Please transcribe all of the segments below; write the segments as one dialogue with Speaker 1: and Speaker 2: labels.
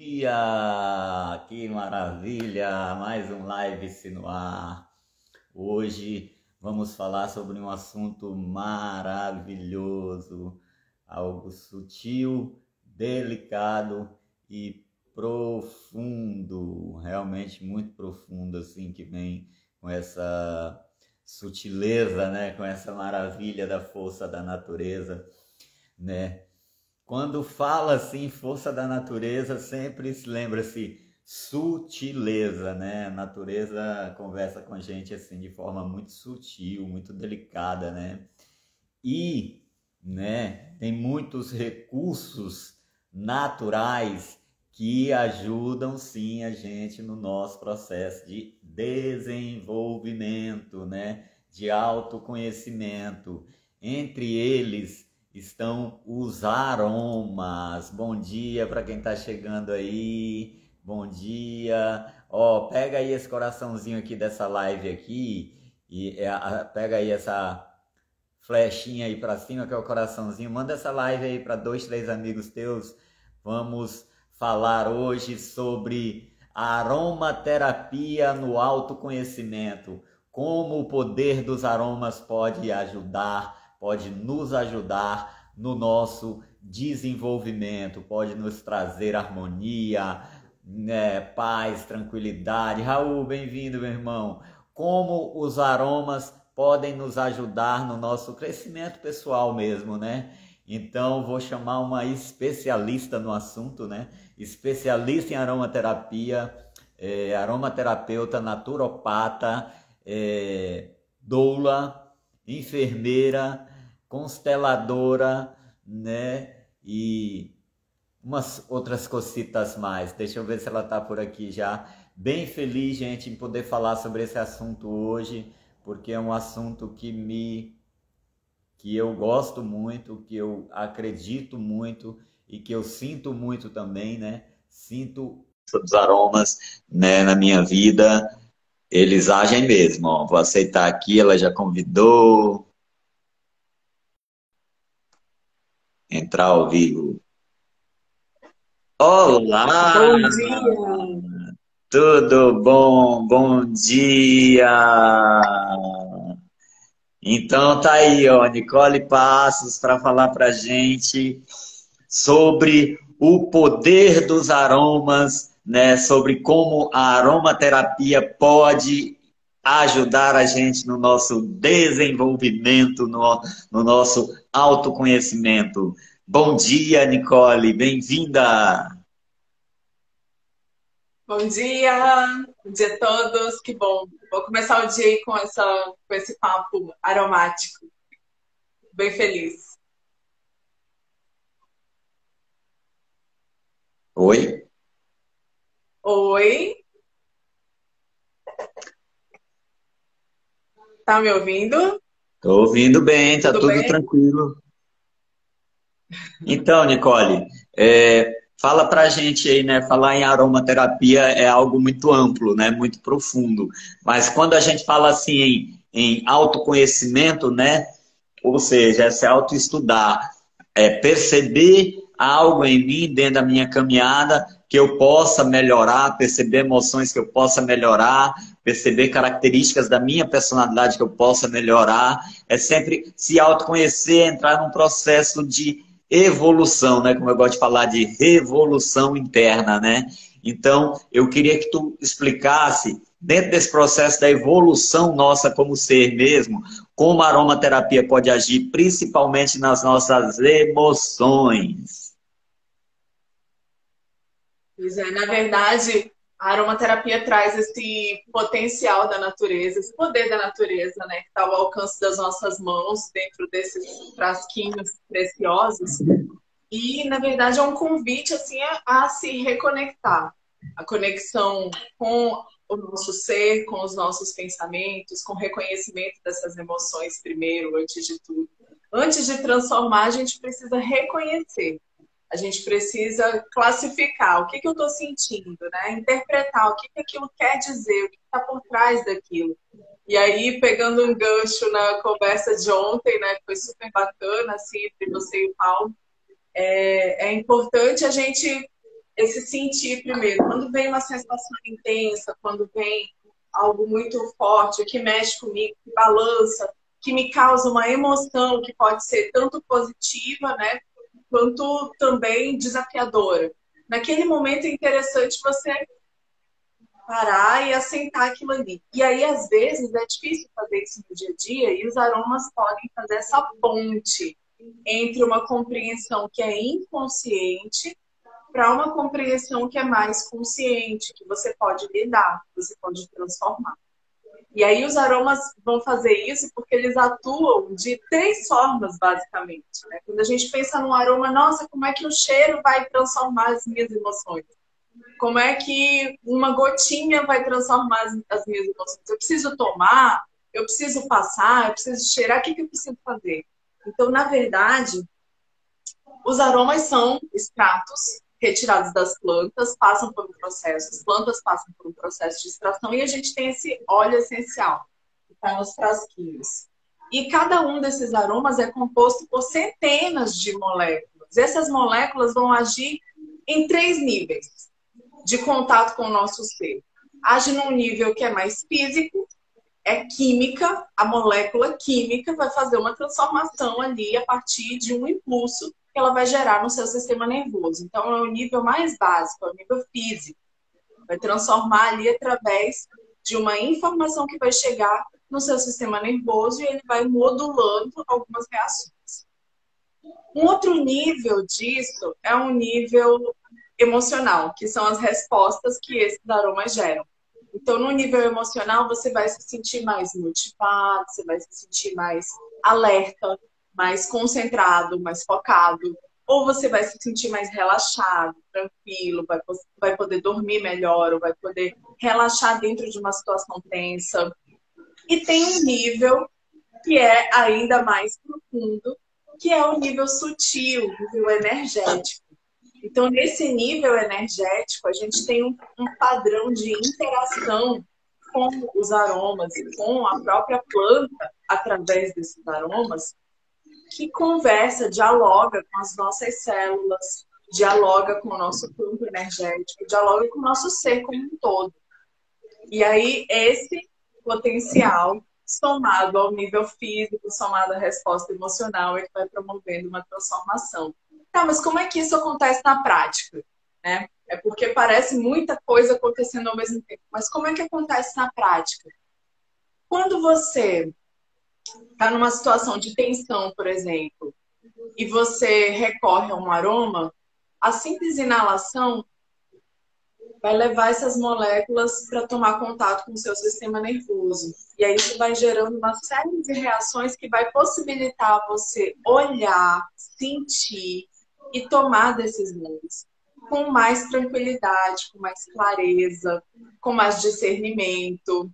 Speaker 1: Dia! Que maravilha! Mais um Live-se no ar. Hoje vamos falar sobre um assunto maravilhoso, algo sutil, delicado e profundo, realmente muito profundo, assim, que vem com essa sutileza, né? Com essa maravilha da força da natureza, né? Quando fala assim, força da natureza, sempre se lembra-se sutileza, né? A natureza conversa com a gente assim de forma muito sutil, muito delicada, né? E, né, tem muitos recursos naturais que ajudam sim a gente no nosso processo de desenvolvimento, né? De autoconhecimento. Entre eles estão os aromas. Bom dia para quem está chegando aí. Bom dia. Ó, pega aí esse coraçãozinho aqui dessa live aqui e pega aí essa flechinha aí para cima, que é o coraçãozinho. Manda essa live aí para 2, 3 amigos teus. Vamos falar hoje sobre aromaterapia no autoconhecimento. Como o poder dos aromas pode nos ajudar no nosso desenvolvimento, pode nos trazer harmonia, né, paz, tranquilidade. Raul, bem-vindo, meu irmão. Como os aromas podem nos ajudar no nosso crescimento pessoal mesmo, né? Então, vou chamar uma especialista no assunto, né? Especialista em aromaterapia, aromaterapeuta, naturopata, doula, enfermeira, consteladora, né? E umas outras cositas mais. Deixa eu ver se ela está por aqui já. Bem feliz, gente, em poder falar sobre esse assunto hoje, porque é um assunto que eu gosto muito, que eu acredito muito e que eu sinto muito também, né? Sinto os aromas, né, na minha vida, eles agem mesmo, ó. Vou aceitar aqui, ela já convidou, entrar ao vivo. Olá!
Speaker 2: Bom dia!
Speaker 1: Tudo bom? Bom dia! Então tá aí, ó, Nicole Passos para falar para gente sobre o poder dos aromas, né? Sobre como a aromaterapia pode ajudar a gente no nosso desenvolvimento, no nosso autoconhecimento. Bom dia, Nicole, bem-vinda!
Speaker 2: Bom dia a todos, que bom. Vou começar o dia aí com esse papo aromático, bem feliz.
Speaker 1: Oi?
Speaker 2: Oi, tá me ouvindo?
Speaker 1: Tô ouvindo bem, tá
Speaker 2: Tudo
Speaker 1: tudo
Speaker 2: bem?
Speaker 1: tranquilo. Então, Nicole, fala pra gente aí, né? Falar em aromaterapia é algo muito amplo, né? Muito profundo. Mas quando a gente fala assim em autoconhecimento, né? Ou seja, é se autoestudar, é perceber algo em mim dentro da minha caminhada que eu possa melhorar, perceber emoções que eu possa melhorar, perceber características da minha personalidade que eu possa melhorar. É sempre se autoconhecer, entrar num processo de evolução, né? Como eu gosto de falar de revolução interna, né? Então, eu queria que tu explicasse, dentro desse processo da evolução nossa como ser mesmo, como a aromaterapia pode agir principalmente nas nossas emoções.
Speaker 2: Pois é, na verdade, a aromaterapia traz esse potencial da natureza, esse poder da natureza, né? Que está ao alcance das nossas mãos, dentro desses frasquinhos preciosos. E, na verdade, é um convite assim, a se reconectar. A conexão com o nosso ser, com os nossos pensamentos, com o reconhecimento dessas emoções primeiro, antes de tudo. Antes de transformar, a gente precisa reconhecer. A gente precisa classificar o que, que eu estou sentindo, né? Interpretar o que, que aquilo quer dizer, o que está por trás daquilo. E aí, pegando um gancho na conversa de ontem, né? Que foi super bacana, assim, entre você e o Paulo, é importante a gente. esse sentir primeiro. Quando vem uma sensação intensa, quando vem algo muito forte, que mexe comigo, que balança, que me causa uma emoção que pode ser tanto positiva, né, quanto também desafiadora. Naquele momento é interessante você parar e assentar aquilo ali. E aí, às vezes, é difícil fazer isso no dia a dia e os aromas podem fazer essa ponte entre uma compreensão que é inconsciente para uma compreensão que é mais consciente, que você pode lidar, que você pode transformar. E aí os aromas vão fazer isso porque eles atuam de 3 formas, basicamente, né? Quando a gente pensa num aroma, nossa, como é que o cheiro vai transformar as minhas emoções? Como é que uma gotinha vai transformar as minhas emoções? Eu preciso tomar, eu preciso passar, eu preciso cheirar, o que eu preciso fazer? Então, na verdade, os aromas são extratos retirados das plantas, passam por um processo, as plantas passam por um processo de extração e a gente tem esse óleo essencial, que está nos frasquinhos. E cada um desses aromas é composto por centenas de moléculas. Essas moléculas vão agir em 3 níveis de contato com o nosso ser. Age num nível que é mais físico, é química, a molécula química vai fazer uma transformação ali a partir de um impulso que ela vai gerar no seu sistema nervoso. Então, é o nível mais básico, é o nível físico. Vai transformar ali através de uma informação que vai chegar no seu sistema nervoso e ele vai modulando algumas reações. Um outro nível disso é um nível emocional, que são as respostas que esses aromas geram. Então, no nível emocional, você vai se sentir mais motivado, você vai se sentir mais alerta, mais concentrado, mais focado. Ou você vai se sentir mais relaxado, tranquilo, vai poder dormir melhor, ou vai poder relaxar dentro de uma situação tensa. E tem um nível que é ainda mais profundo, que é o nível sutil, o nível energético. Então, nesse nível energético, a gente tem um padrão de interação com os aromas e com a própria planta, através desses aromas, que conversa, dialoga com as nossas células, dialoga com o nosso campo energético, dialoga com o nosso ser como um todo. E aí, esse potencial, somado ao nível físico, somado à resposta emocional, é que vai promovendo uma transformação. Tá, mas como é que isso acontece na prática? Né? É porque parece muita coisa acontecendo ao mesmo tempo. Mas como é que acontece na prática? Quando você está numa situação de tensão, por exemplo, e você recorre a um aroma, a simples inalação vai levar essas moléculas para tomar contato com o seu sistema nervoso. E aí isso vai gerando uma série de reações que vai possibilitar você olhar, sentir e tomar decisões com mais tranquilidade, com mais clareza, com mais discernimento.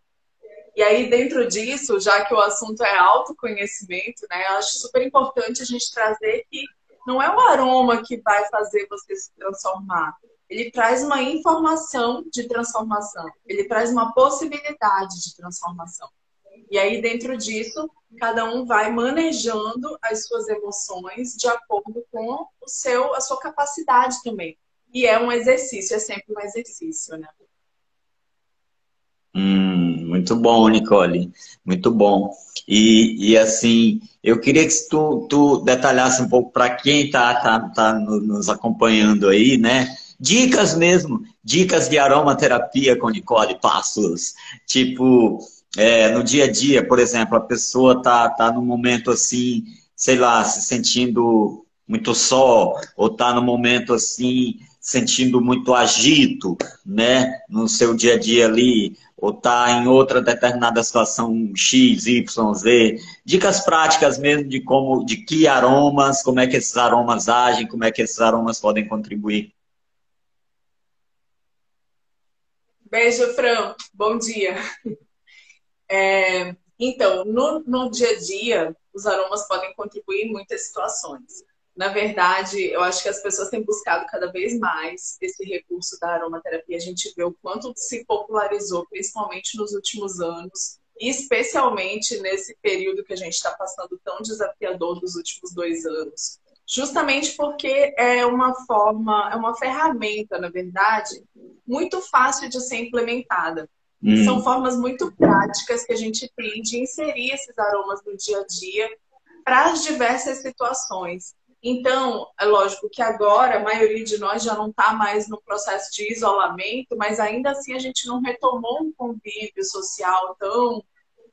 Speaker 2: E aí, dentro disso, já que o assunto é autoconhecimento, né, eu acho super importante a gente trazer que não é o aroma que vai fazer você se transformar. Ele traz uma informação de transformação. Ele traz uma possibilidade de transformação. E aí, dentro disso, cada um vai manejando as suas emoções de acordo com a sua capacidade também. E é um exercício, é sempre um exercício, né?
Speaker 1: Muito bom, Nicole. Muito bom. E assim, eu queria que tu detalhasse um pouco para quem está nos acompanhando aí, né? Dicas mesmo, dicas de aromaterapia com Nicole Passos. Tipo, no dia a dia, por exemplo, a pessoa tá num momento assim, sei lá, se sentindo muito só, ou tá num momento assim, sentindo muito agito, né? No seu dia a dia ali, ou tá em outra determinada situação X, Y, Z. Dicas práticas mesmo de como, de que aromas, como é que esses aromas agem, como é que esses aromas podem contribuir.
Speaker 2: Beijo, Fran. Bom dia. Então, no dia a dia, os aromas podem contribuir em muitas situações. Na verdade, eu acho que as pessoas têm buscado cada vez mais esse recurso da aromaterapia. A gente vê o quanto se popularizou, principalmente nos últimos anos, e especialmente nesse período que a gente está passando tão desafiador dos últimos 2 anos, justamente porque é uma forma, é uma ferramenta, na verdade, muito fácil de ser implementada. E são
Speaker 3: Hum,
Speaker 2: formas muito práticas que a gente tem de inserir esses aromas no dia a dia para as diversas situações. Então, é lógico que agora a maioria de nós já não está mais no processo de isolamento, mas ainda assim a gente não retomou um convívio social tão,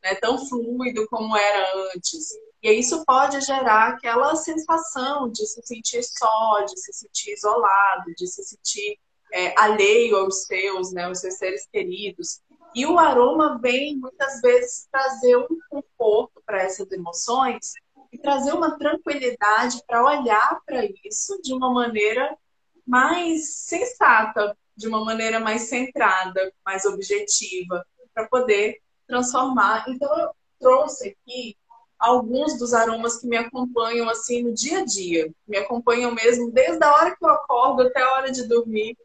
Speaker 2: né, tão fluido como era antes. E aí isso pode gerar aquela sensação de se sentir só, de se sentir isolado, de se sentir alheio aos seus, né, aos seus seres queridos. E o aroma vem muitas vezes trazer um conforto para essas emoções e trazer uma tranquilidade para olhar para isso de uma maneira mais sensata, de uma maneira mais centrada, mais objetiva, para poder transformar. Então, eu trouxe aqui alguns dos aromas que me acompanham assim no dia a dia, me acompanham mesmo desde a hora que eu acordo até a hora de dormir.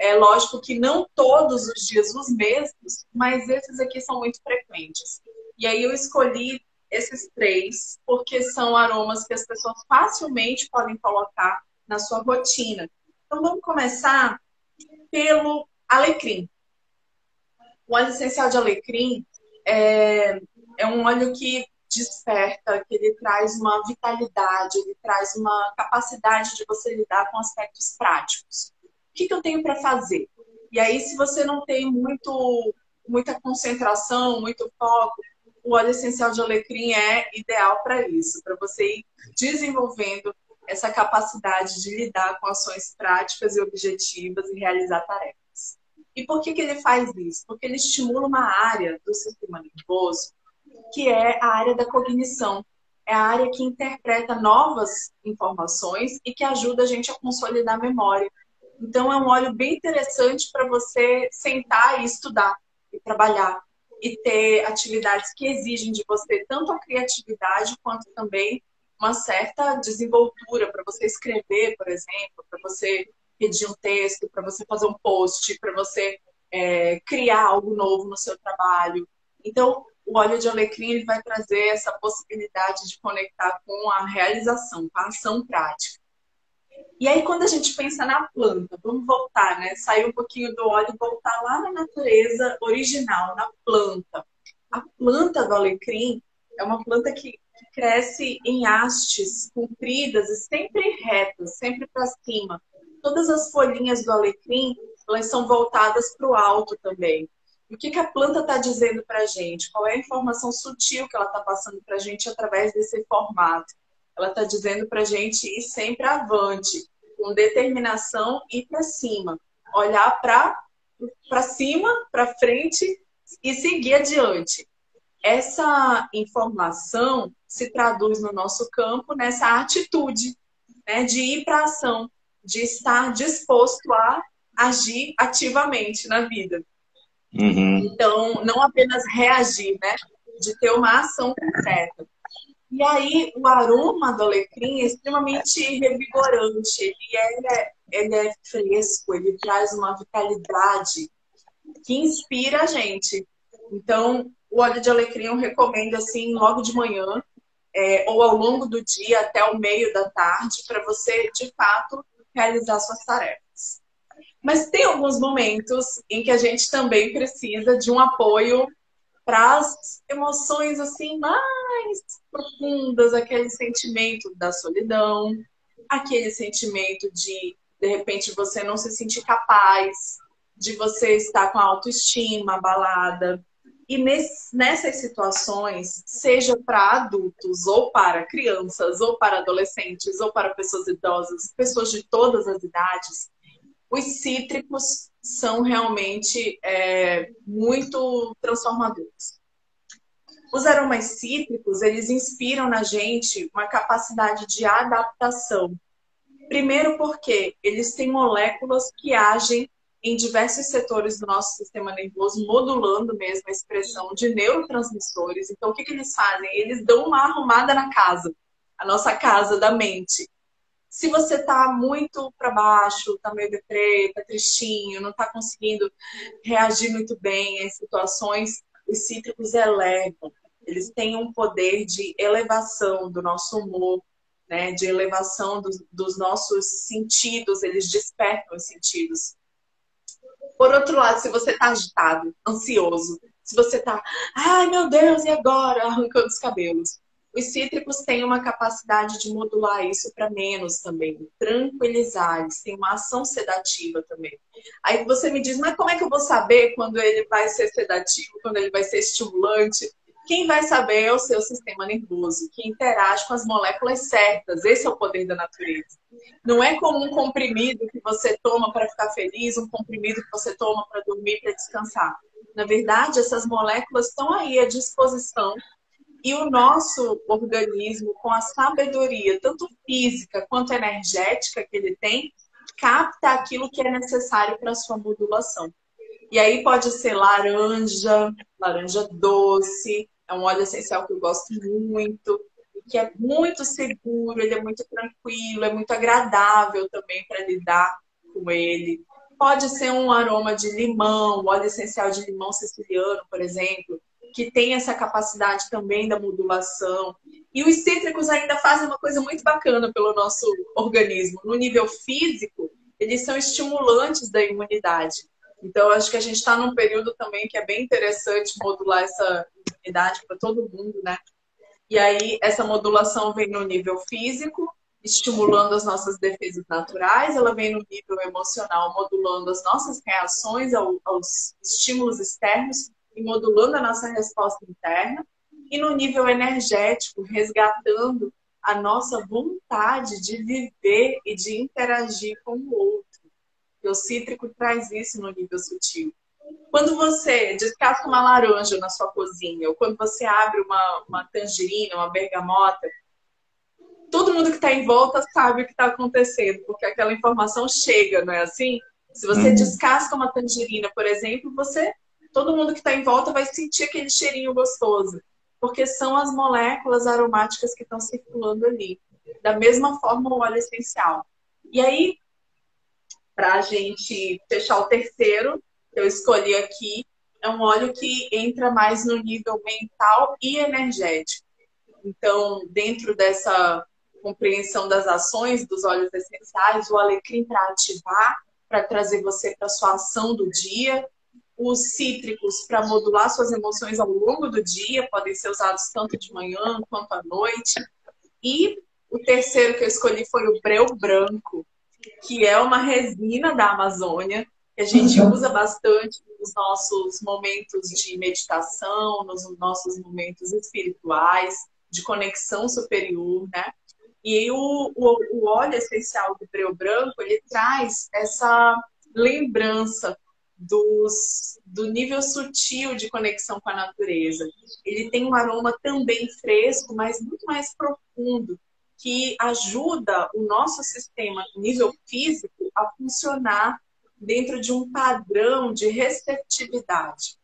Speaker 2: É lógico que não todos os dias os mesmos, mas esses aqui são muito frequentes. E aí eu escolhi esses três porque são aromas que as pessoas facilmente podem colocar na sua rotina. Então vamos começar pelo alecrim. O óleo essencial de alecrim é um óleo que desperta, que ele traz uma vitalidade, ele traz uma capacidade de você lidar com aspectos práticos. O que eu tenho para fazer? E aí, se você não tem muita concentração, muito foco, o óleo essencial de alecrim é ideal para isso, para você ir desenvolvendo essa capacidade de lidar com ações práticas e objetivas e realizar tarefas. E por que ele faz isso? Porque ele estimula uma área do sistema nervoso que é a área da cognição. É a área que interpreta novas informações e que ajuda a gente a consolidar a memória. Então, é um óleo bem interessante para você sentar e estudar, e trabalhar, e ter atividades que exigem de você tanto a criatividade quanto também uma certa desenvoltura para você escrever, por exemplo, para você pedir um texto, para você fazer um post, para você criar algo novo no seu trabalho. Então, o óleo de alecrim ele vai trazer essa possibilidade de conectar com a realização, com a ação prática. E aí, quando a gente pensa na planta, vamos voltar, né? Sair um pouquinho do óleo e voltar lá na natureza original, na planta. A planta do alecrim é uma planta que cresce em hastes compridas e sempre retas, sempre para cima. Todas as folhinhas do alecrim, elas são voltadas para o alto também. E o que a planta está dizendo para a gente? Qual é a informação sutil que ela está passando para a gente através desse formato? Ela está dizendo para a gente ir sempre avante, com determinação e para cima. Olhar para cima, para frente e seguir adiante. Essa informação se traduz no nosso campo nessa atitude, né, de ir para a ação, de estar disposto a agir ativamente na vida.
Speaker 3: uhum.
Speaker 2: Então, não apenas reagir, né, de ter uma ação concreta. E aí, o aroma do alecrim é extremamente revigorante, ele é fresco, ele traz uma vitalidade que inspira a gente. Então, o óleo de alecrim eu recomendo assim logo de manhã, ou ao longo do dia até o meio da tarde, para você, de fato, realizar suas tarefas. Mas tem alguns momentos em que a gente também precisa de um apoio para as emoções assim mais profundas, aquele sentimento da solidão, aquele sentimento de repente, você não se sentir capaz, de você estar com a autoestima abalada. E nessas situações, seja para adultos, ou para crianças, ou para adolescentes, ou para pessoas idosas, pessoas de todas as idades, os cítricos são realmente muito transformadores. Os aromas cítricos, eles inspiram na gente uma capacidade de adaptação. Primeiro porque eles têm moléculas que agem em diversos setores do nosso sistema nervoso, modulando mesmo a expressão de neurotransmissores. Então, o que eles fazem? Eles dão uma arrumada na casa, a nossa casa da mente. Se você está muito para baixo, está meio deprê, está tristinho, não está conseguindo reagir muito bem às situações, os cítricos elevam. Eles têm um poder de elevação do nosso humor. né, de elevação dos nossos sentidos, eles despertam os sentidos. Por outro lado, se você está agitado, ansioso, se você está, ai meu Deus, e agora? Arrancando os cabelos. Os cítricos têm uma capacidade de modular isso para menos também, tranquilizar, eles têm uma ação sedativa também. Aí você me diz, mas como é que eu vou saber quando ele vai ser sedativo, quando ele vai ser estimulante? Quem vai saber é o seu sistema nervoso, que interage com as moléculas certas. Esse é o poder da natureza. Não é como um comprimido que você toma para ficar feliz, um comprimido que você toma para dormir, para descansar. Na verdade, essas moléculas estão aí à disposição. E o nosso organismo, com a sabedoria, tanto física quanto energética que ele tem, capta aquilo que é necessário para a sua modulação. E aí pode ser laranja, laranja doce, é um óleo essencial que eu gosto muito, que é muito seguro, ele é muito tranquilo, é muito agradável também para lidar com ele. Pode ser um aroma de limão, óleo essencial de limão siciliano, por exemplo, que tem essa capacidade também da modulação. E os cítricos ainda fazem uma coisa muito bacana pelo nosso organismo. No nível físico, eles são estimulantes da imunidade. Então, acho que a gente está num período também que é bem interessante modular essa imunidade para todo mundo, né? E aí, essa modulação vem no nível físico, estimulando as nossas defesas naturais, ela vem no nível emocional, modulando as nossas reações aos estímulos externos, e modulando a nossa resposta interna, e no nível energético, resgatando a nossa vontade de viver e de interagir com o outro. E o cítrico traz isso no nível sutil. Quando você descasca uma laranja na sua cozinha, ou quando você abre uma tangerina, uma bergamota, todo mundo que está em volta sabe o que está acontecendo, porque aquela informação chega, não é assim? Se você descasca uma tangerina, por exemplo, todo mundo que está em volta vai sentir aquele cheirinho gostoso, porque são as moléculas aromáticas que estão circulando ali. Da mesma forma, o óleo essencial. E aí, para a gente fechar o terceiro, que eu escolhi aqui, é um óleo que entra mais no nível mental e energético. Então, dentro dessa compreensão das ações dos óleos essenciais, o alecrim para ativar, para trazer você para a sua ação do dia, os cítricos para modular suas emoções ao longo do dia, podem ser usados tanto de manhã quanto à noite. E o terceiro que eu escolhi foi o breu branco, que é uma resina da Amazônia, que a gente usa bastante nos nossos momentos de meditação, nos nossos momentos espirituais, de conexão superior, né? E o óleo essencial do breu branco, ele traz essa lembrança do nível sutil de conexão com a natureza. Ele tem um aroma também fresco, mas muito mais profundo, que ajuda o nosso sistema, no nível físico, a funcionar dentro de um padrão de receptividade.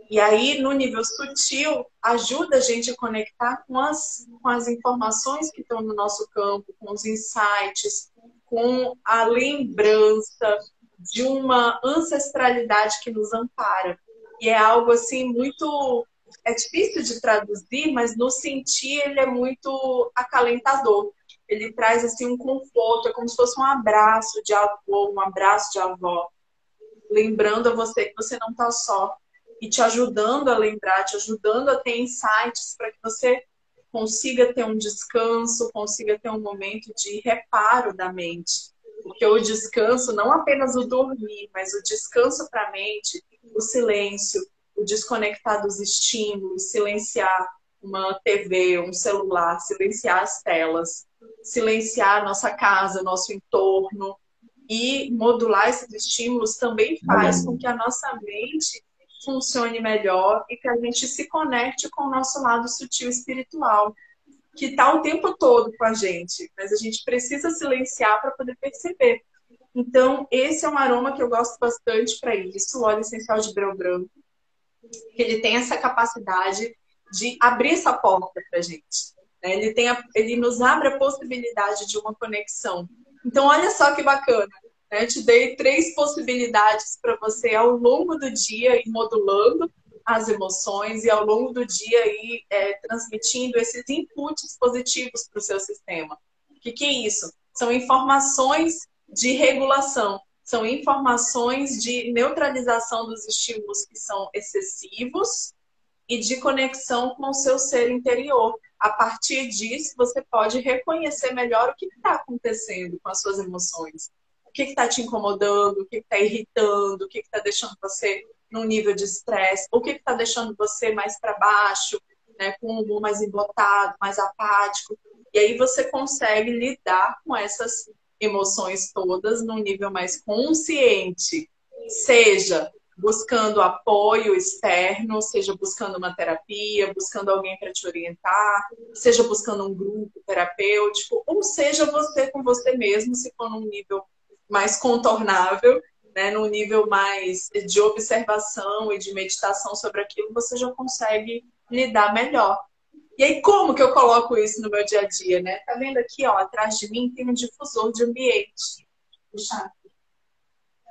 Speaker 2: E aí, no nível sutil, ajuda a gente a conectar com as informações que estão no nosso campo, com os insights, com a lembrança de uma ancestralidade que nos ampara. E é algo assim muito... É difícil de traduzir, mas no sentir ele é muito acalentador. Ele traz assim um conforto, é como se fosse um abraço de avô, um abraço de avó, lembrando a você que você não está só e te ajudando a lembrar, te ajudando a ter insights para que você consiga ter um descanso, consiga ter um momento de reparo da mente. Porque o descanso, não apenas o dormir, mas o descanso para a mente, o silêncio, o desconectar dos estímulos, silenciar uma TV, um celular, silenciar as telas, silenciar nossa casa, nosso entorno e modular esses estímulos também faz com que a nossa mente funcione melhor e que a gente se conecte com o nosso lado sutil espiritual, que está o tempo todo com a gente, mas a gente precisa silenciar para poder perceber. Então, esse é um aroma que eu gosto bastante para isso, o óleo essencial de breu branco, que ele tem essa capacidade de abrir essa porta para a gente. Né? Ele nos abre a possibilidade de uma conexão. Então, olha só que bacana. Né? Eu te dei 3 possibilidades para você ao longo do dia ir modulando as emoções e ao longo do dia ir transmitindo esses inputs positivos para o seu sistema. O que é isso? São informações de regulação, são informações de neutralização dos estímulos que são excessivos e de conexão com o seu ser interior. A partir disso, você pode reconhecer melhor o que está acontecendo com as suas emoções. O que está te incomodando, o que está irritando, o que está deixando você num nível de estresse, o que está deixando você mais para baixo, né, com um humor mais embotado, mais apático. E aí você consegue lidar com essas emoções todas num nível mais consciente, seja buscando apoio externo, seja buscando uma terapia, buscando alguém para te orientar, seja buscando um grupo terapêutico, ou seja você com você mesmo, se for num nível mais contornável, né, num nível mais de observação e de meditação sobre aquilo, você já consegue lidar melhor. E aí, como que eu coloco isso no meu dia a dia, né? Tá vendo aqui, ó, atrás de mim tem um difusor de ambiente. Puxa,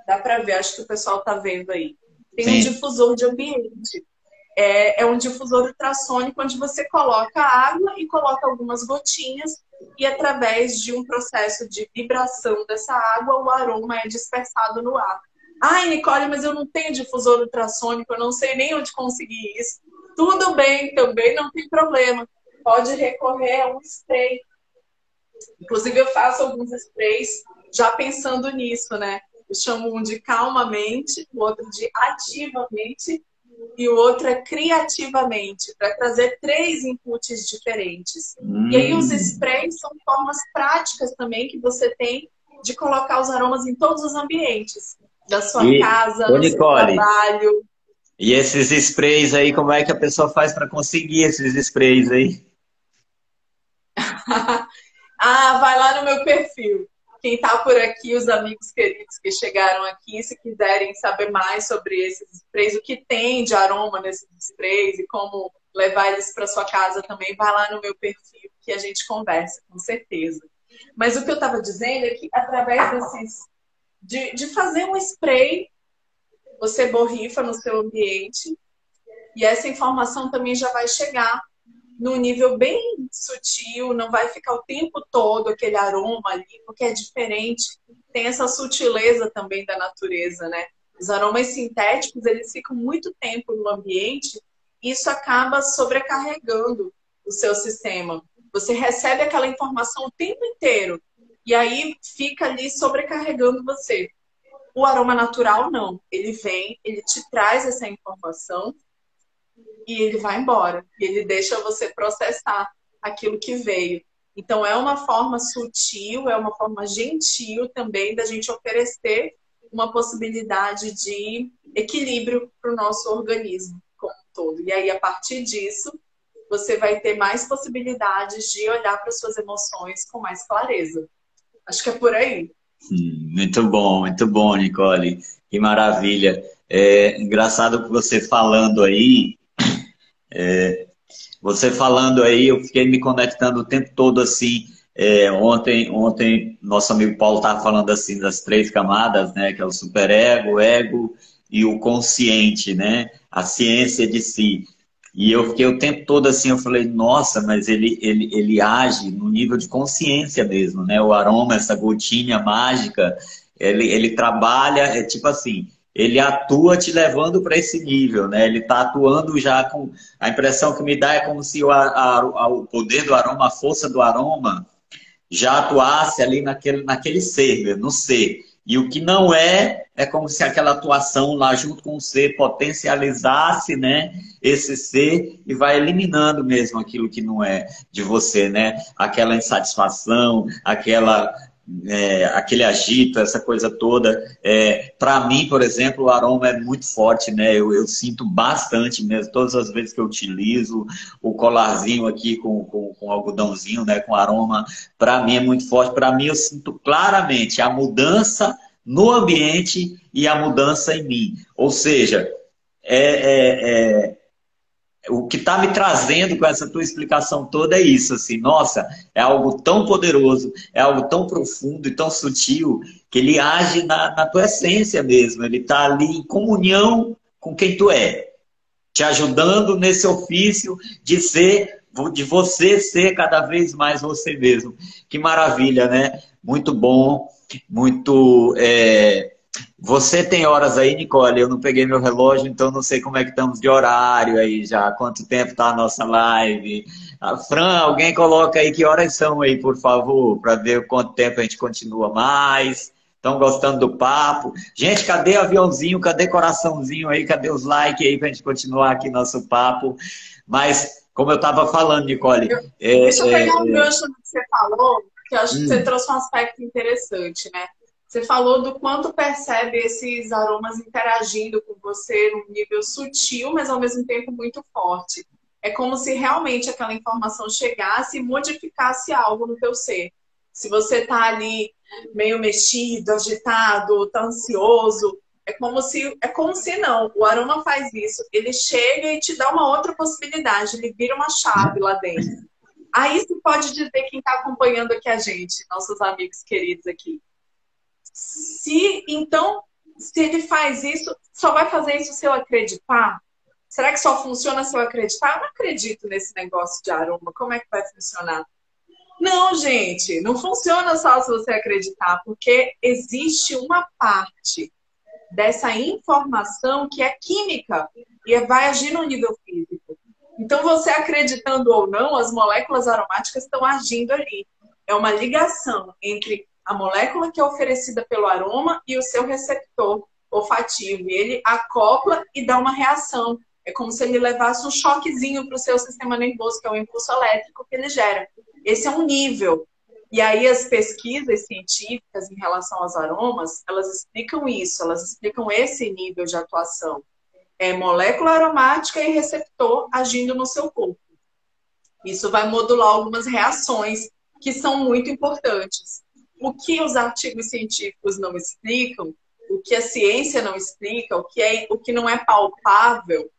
Speaker 2: dá para ver, acho que o pessoal tá vendo aí. Tem um difusor de ambiente. É um difusor ultrassônico onde você coloca água e coloca algumas gotinhas e através de um processo de vibração dessa água, o aroma é dispersado no ar. Ai, Nicole, mas eu não tenho difusor ultrassônico, eu não sei nem onde conseguir isso. Tudo bem, também não tem problema. Pode recorrer a um spray. Inclusive, eu faço alguns sprays já pensando nisso, né? Eu chamo um de calmamente, o outro de ativamente e o outro é criativamente, para trazer 3 inputs diferentes. E aí os sprays são formas práticas também que você tem de colocar os aromas em todos os ambientes. Da sua casa, no seu trabalho.
Speaker 1: E esses sprays aí, como é que a pessoa faz para conseguir esses sprays aí?
Speaker 2: Vai lá no meu perfil. Quem está por aqui, os amigos queridos que chegaram aqui, se quiserem saber mais sobre esses sprays, o que tem de aroma nesses sprays e como levar eles para sua casa também, vai lá no meu perfil que a gente conversa, com certeza. Mas o que eu estava dizendo é que através de fazer um spray, você borrifa no seu ambiente e essa informação também já vai chegar num nível bem sutil, não vai ficar o tempo todo aquele aroma ali, porque é diferente. Tem essa sutileza também da natureza, né? Os aromas sintéticos, eles ficam muito tempo no ambiente e isso acaba sobrecarregando o seu sistema. Você recebe aquela informação o tempo inteiro e aí fica ali sobrecarregando você. O aroma natural, não. Ele vem, ele te traz essa informação e ele vai embora. E ele deixa você processar aquilo que veio. Então, é uma forma sutil, é uma forma gentil também da gente oferecer uma possibilidade de equilíbrio para o nosso organismo como um todo. E aí, a partir disso, você vai ter mais possibilidades de olhar para as suas emoções com mais clareza. Acho que é por aí.
Speaker 1: Muito bom, Nicole. Que maravilha. Engraçado que você falando aí, eu fiquei me conectando o tempo todo assim. Ontem nosso amigo Paulo estava falando assim das 3 camadas, né? Que é o superego, o ego e o consciente, né? A ciência de si. E eu fiquei o tempo todo assim, eu falei, nossa, mas ele age no nível de consciência mesmo, né? O aroma, essa gotinha mágica, ele trabalha, é tipo assim, ele atua te levando para esse nível, né? Ele está atuando já com... A impressão que me dá é como se o poder do aroma, a força do aroma, já atuasse ali naquele ser, mesmo, no ser. E o que não é como se aquela atuação lá junto com o ser potencializasse, né, esse ser e vai eliminando mesmo aquilo que não é de você, né? Aquela insatisfação, aquele agito, essa coisa toda. Para mim, por exemplo, o aroma é muito forte, né? Eu sinto bastante mesmo, todas as vezes que eu utilizo o colarzinho aqui com algodãozinho, né? Com aroma, para mim é muito forte. Para mim, eu sinto claramente a mudança no ambiente e a mudança em mim. Ou seja, o que está me trazendo com essa tua explicação toda é isso, assim, nossa, é algo tão poderoso, é algo tão profundo e tão sutil, que ele age na tua essência mesmo, ele está ali em comunhão com quem tu é. te ajudando nesse ofício de você ser cada vez mais você mesmo. Que maravilha, né? Muito bom, muito... Você tem horas aí, Nicole? Eu não peguei meu relógio, então não sei como é que estamos de horário aí já. Quanto tempo está a nossa live? Fran, alguém coloca aí que horas são aí, por favor, para ver quanto tempo a gente continua mais. Estão gostando do papo? Gente, cadê aviãozinho? Cadê coraçãozinho aí? Cadê os likes aí para a gente continuar aqui nosso papo? Mas, como eu estava falando, Nicole...
Speaker 2: Deixa eu pegar um gancho no que você falou, que eu acho que você trouxe um aspecto interessante, né? Você falou do quanto percebe esses aromas interagindo com você num nível sutil, mas ao mesmo tempo muito forte. É como se realmente aquela informação chegasse e modificasse algo no teu ser. Se você tá ali meio mexido, agitado, tá ansioso, é como se não. O aroma faz isso. Ele chega e te dá uma outra possibilidade. Ele vira uma chave lá dentro. Aí você pode dizer quem está acompanhando aqui a gente, nossos amigos queridos aqui. Então, se ele faz isso, só vai fazer isso se eu acreditar? Será que só funciona se eu acreditar? Eu não acredito nesse negócio de aroma. Como é que vai funcionar? Não, gente, não funciona só se você acreditar, porque existe uma parte dessa informação que é química e vai agir no nível físico. Então, você acreditando ou não, as moléculas aromáticas estão agindo ali. É uma ligação entre a molécula que é oferecida pelo aroma e o seu receptor olfativo. E ele acopla e dá uma reação. É como se ele levasse um choquezinho para o seu sistema nervoso, que é o impulso elétrico que ele gera. Esse é um nível. E aí as pesquisas científicas em relação aos aromas, elas explicam isso, elas explicam esse nível de atuação. É molécula aromática e receptor agindo no seu corpo. Isso vai modular algumas reações que são muito importantes. O que os artigos científicos não explicam, o que a ciência não explica, o que não é palpável,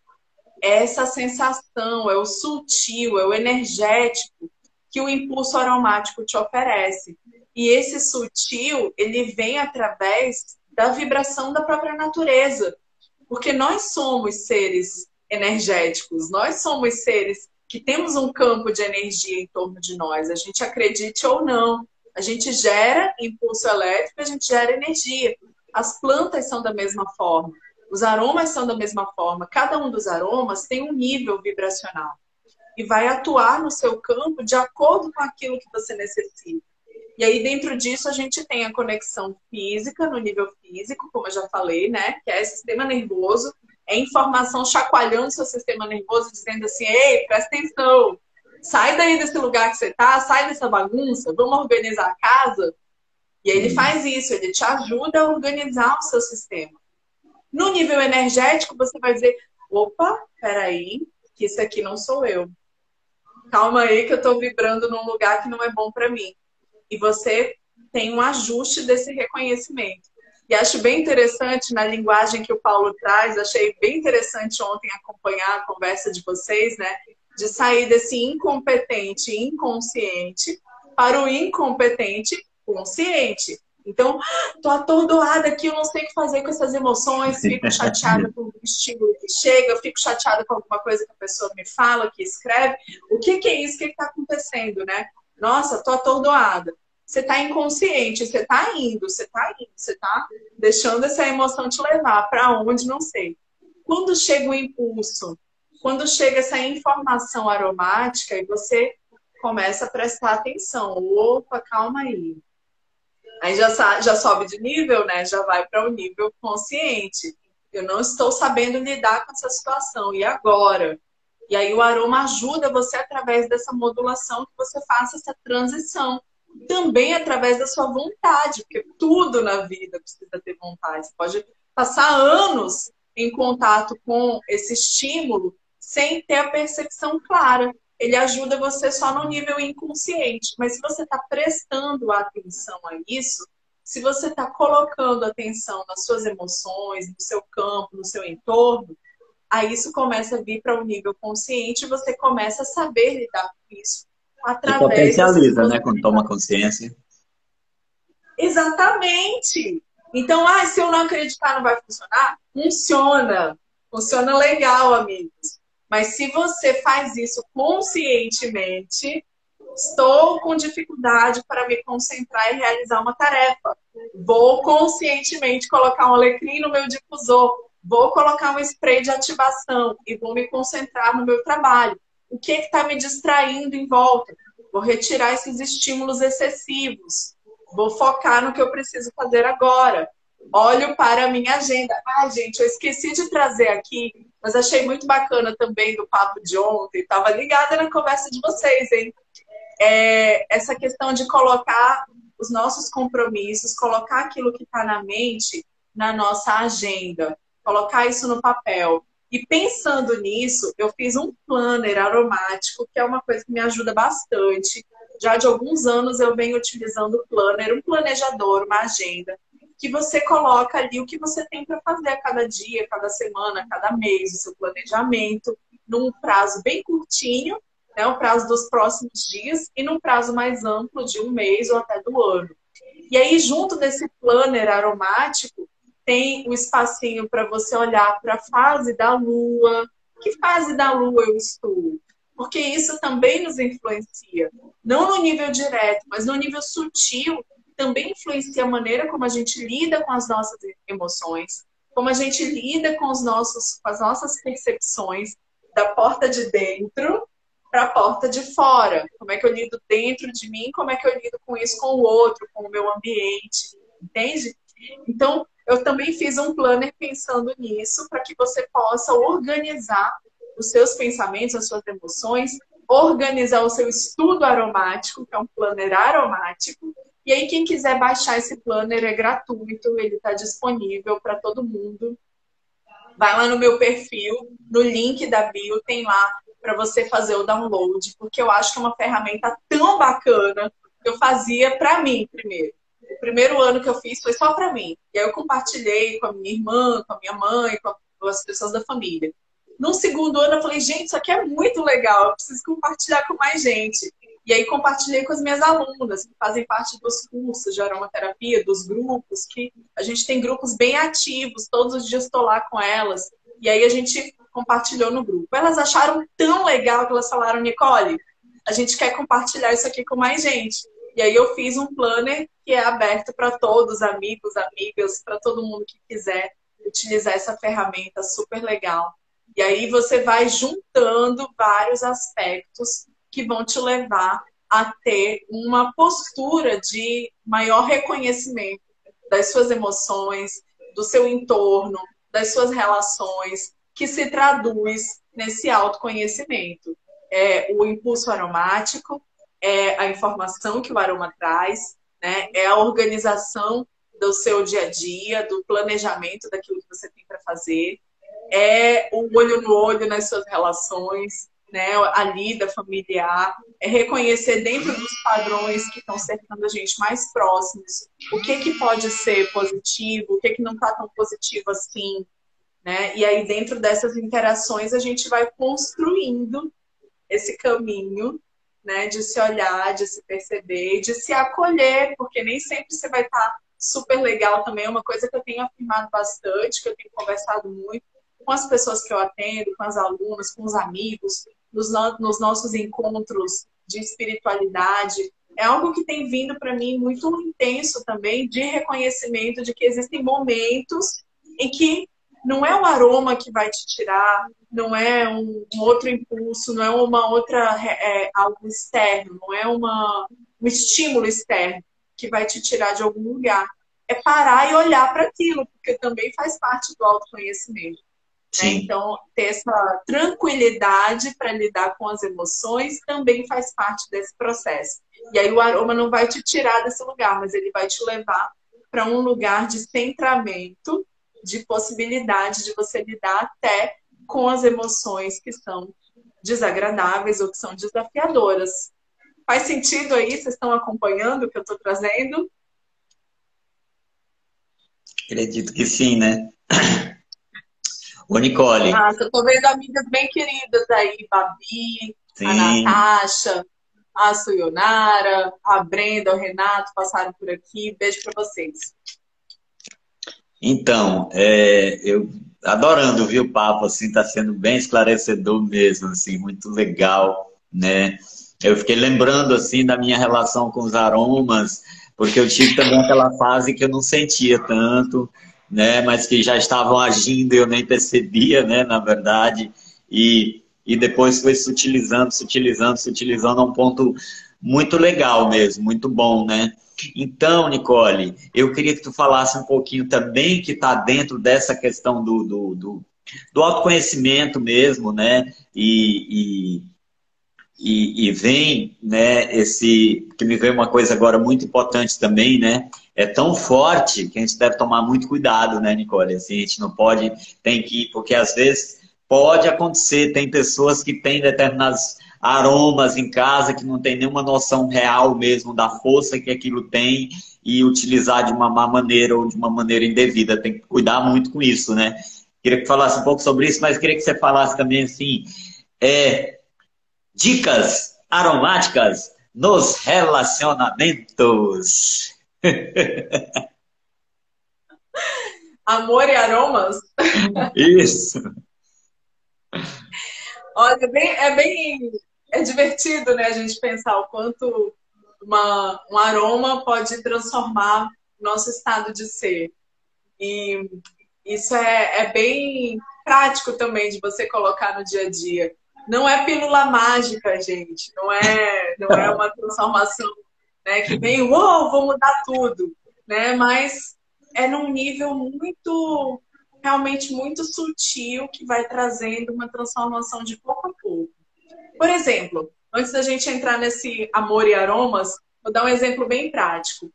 Speaker 2: é essa sensação, é o sutil, é o energético que o impulso aromático te oferece. E esse sutil, ele vem através da vibração da própria natureza. Porque nós somos seres energéticos, nós somos seres que temos um campo de energia em torno de nós. A gente acredite ou não, a gente gera impulso elétrico, a gente gera energia. As plantas são da mesma forma, os aromas são da mesma forma. Cada um dos aromas tem um nível vibracional e vai atuar no seu campo de acordo com aquilo que você necessita. E aí, dentro disso, a gente tem a conexão física, no nível físico, como eu já falei, né? Que é sistema nervoso, é informação chacoalhando seu sistema nervoso, dizendo assim, ei, presta atenção, sai daí desse lugar que você tá, sai dessa bagunça, vamos organizar a casa. E aí ele faz isso, ele te ajuda a organizar o seu sistema. No nível energético, você vai dizer, opa, peraí, que isso aqui não sou eu. Calma aí que eu tô vibrando num lugar que não é bom para mim. E você tem um ajuste desse reconhecimento. E acho bem interessante na linguagem que o Paulo traz, achei bem interessante ontem acompanhar a conversa de vocês, né? De sair desse incompetente inconsciente para o incompetente consciente. Então, tô atordoada aqui, eu não sei o que fazer com essas emoções, fico chateada com o estímulo que chega, fico chateada com alguma coisa que a pessoa me fala, que escreve. O que é isso? O que está acontecendo, né? Nossa, tô atordoada. Você está inconsciente, você está indo, você está deixando essa emoção te levar para onde, não sei. Quando chega o impulso, quando chega essa informação aromática e você começa a prestar atenção, opa, calma aí. Aí já sobe de nível, né? Já vai para o nível consciente. Eu não estou sabendo lidar com essa situação, e agora? E aí o aroma ajuda você através dessa modulação que você faça essa transição. Também através da sua vontade, porque tudo na vida precisa ter vontade. Você pode passar anos em contato com esse estímulo sem ter a percepção clara. Ele ajuda você só no nível inconsciente. Mas se você está prestando atenção a isso, se você está colocando atenção nas suas emoções, no seu campo, no seu entorno, aí isso começa a vir para o nível consciente e você começa a saber lidar com isso.
Speaker 1: E potencializa, né, quando toma consciência.
Speaker 2: Exatamente. Então, se eu não acreditar, não vai funcionar? Funciona. Funciona legal, amigos. Mas se você faz isso conscientemente, estou com dificuldade para me concentrar e realizar uma tarefa. Vou conscientemente colocar um alecrim no meu difusor. Vou colocar um spray de ativação e vou me concentrar no meu trabalho. O que está me distraindo em volta? Vou retirar esses estímulos excessivos. Vou focar no que eu preciso fazer agora. Olho para a minha agenda. Ah, gente, eu esqueci de trazer aqui, mas achei muito bacana também do papo de ontem. Estava ligada na conversa de vocês, hein? Essa questão de colocar os nossos compromissos, colocar aquilo que está na mente na nossa agenda, colocar isso no papel. E pensando nisso, eu fiz um planner aromático, que é uma coisa que me ajuda bastante. Já de alguns anos eu venho utilizando o planner, um planejador, uma agenda, que você coloca ali o que você tem para fazer a cada dia, cada semana, cada mês, o seu planejamento, num prazo bem curtinho, né, o prazo dos próximos dias, e num prazo mais amplo de um mês ou até do ano. E aí, junto desse planner aromático, tem um espacinho para você olhar para a fase da lua. Que fase da lua eu estou? Porque isso também nos influencia. Não no nível direto, mas no nível sutil, também influencia a maneira como a gente lida com as nossas emoções, como a gente lida com as nossas percepções da porta de dentro para a porta de fora. Como é que eu lido dentro de mim, como é que eu lido com isso com o outro, com o meu ambiente, entende? Então, eu também fiz um planner pensando nisso, para que você possa organizar os seus pensamentos, as suas emoções, organizar o seu estudo aromático, que é um planner aromático. E aí, quem quiser baixar esse planner é gratuito, ele está disponível para todo mundo. Vai lá no meu perfil, no link da bio, tem lá para você fazer o download, porque eu acho que é uma ferramenta tão bacana que eu fazia para mim primeiro. O primeiro ano que eu fiz foi só para mim. E aí eu compartilhei com a minha irmã, com a minha mãe, com as pessoas da família. No segundo ano eu falei, gente, isso aqui é muito legal, eu preciso compartilhar com mais gente. E aí compartilhei com as minhas alunas, que fazem parte dos cursos de aromaterapia, dos grupos, que a gente tem grupos bem ativos, todos os dias estou lá com elas. E aí a gente compartilhou no grupo. Elas acharam tão legal que elas falaram, Nicole, a gente quer compartilhar isso aqui com mais gente. E aí eu fiz um planner que é aberto para todos, amigos, amigas, para todo mundo que quiser utilizar essa ferramenta super legal. E aí você vai juntando vários aspectos que vão te levar a ter uma postura de maior reconhecimento das suas emoções, do seu entorno, das suas relações, que se traduz nesse autoconhecimento. O impulso aromático, a informação que o aroma traz, né? É a organização do seu dia a dia, do planejamento daquilo que você tem para fazer, é o olho no olho nas suas relações, né? A lida familiar, é reconhecer dentro dos padrões que estão cercando a gente mais próximos o que pode ser positivo, o que não está tão positivo assim, né? E aí dentro dessas interações a gente vai construindo esse caminho, né, de se olhar, de se perceber, de se acolher, porque nem sempre você vai estar super legal também. É uma coisa que eu tenho afirmado bastante, que eu tenho conversado muito com as pessoas que eu atendo, com as alunas, com os amigos, nos nossos encontros de espiritualidade. É algo que tem vindo para mim muito intenso também, de reconhecimento de que existem momentos em que não é o aroma que vai te tirar, não é um outro impulso, não é uma outra algo externo, não é um estímulo externo que vai te tirar de algum lugar. É parar e olhar para aquilo, porque também faz parte do autoconhecimento. Né? Então, ter essa tranquilidade para lidar com as emoções também faz parte desse processo. E aí o aroma não vai te tirar desse lugar, mas ele vai te levar para um lugar de centramento, de possibilidade de você lidar até com as emoções que são desagradáveis ou que são desafiadoras. Faz sentido aí? Vocês estão acompanhando o que eu estou trazendo?
Speaker 1: Acredito que sim, né? Ô, Nicole.
Speaker 2: Eu estou vendo amigas bem queridas aí, Babi,
Speaker 1: Sim.
Speaker 2: A Natasha, a Suyonara, a Brenda, o Renato passaram por aqui. Beijo para vocês.
Speaker 1: Então, eu adorando ouvir o papo, assim, tá sendo bem esclarecedor mesmo, assim, muito legal, né? Eu fiquei lembrando, assim, da minha relação com os aromas, porque eu tive também aquela fase que eu não sentia tanto, né? Mas que já estavam agindo e eu nem percebia, né? Na verdade, e depois foi sutilizando, sutilizando, sutilizando a um ponto muito legal mesmo, muito bom, né? Então, Nicole, eu queria que tu falasse um pouquinho também que está dentro dessa questão do autoconhecimento mesmo, né? E vem, né, que me veio uma coisa agora muito importante também, né? É tão forte que a gente deve tomar muito cuidado, né, Nicole? Assim, a gente não pode, tem que, porque às vezes pode acontecer, tem pessoas que têm determinados aromas em casa que não tem nenhuma noção real mesmo da força que aquilo tem e utilizar de uma má maneira ou de uma maneira indevida. Tem que cuidar muito com isso, né? Queria que falasse um pouco sobre isso, mas queria que você falasse também assim, é, dicas aromáticas nos relacionamentos.
Speaker 2: Amor e aromas?
Speaker 1: Isso.
Speaker 2: Olha, é divertido, né, a gente pensar o quanto um aroma pode transformar o nosso estado de ser. E isso é bem prático também de você colocar no dia a dia. Não é pílula mágica, gente. Não é uma transformação, né, que vem, uou, vou mudar tudo, né? Mas é num nível muito, realmente muito sutil que vai trazendo uma transformação de pouco a pouco. Por exemplo, antes da gente entrar nesse amor e aromas, vou dar um exemplo bem prático.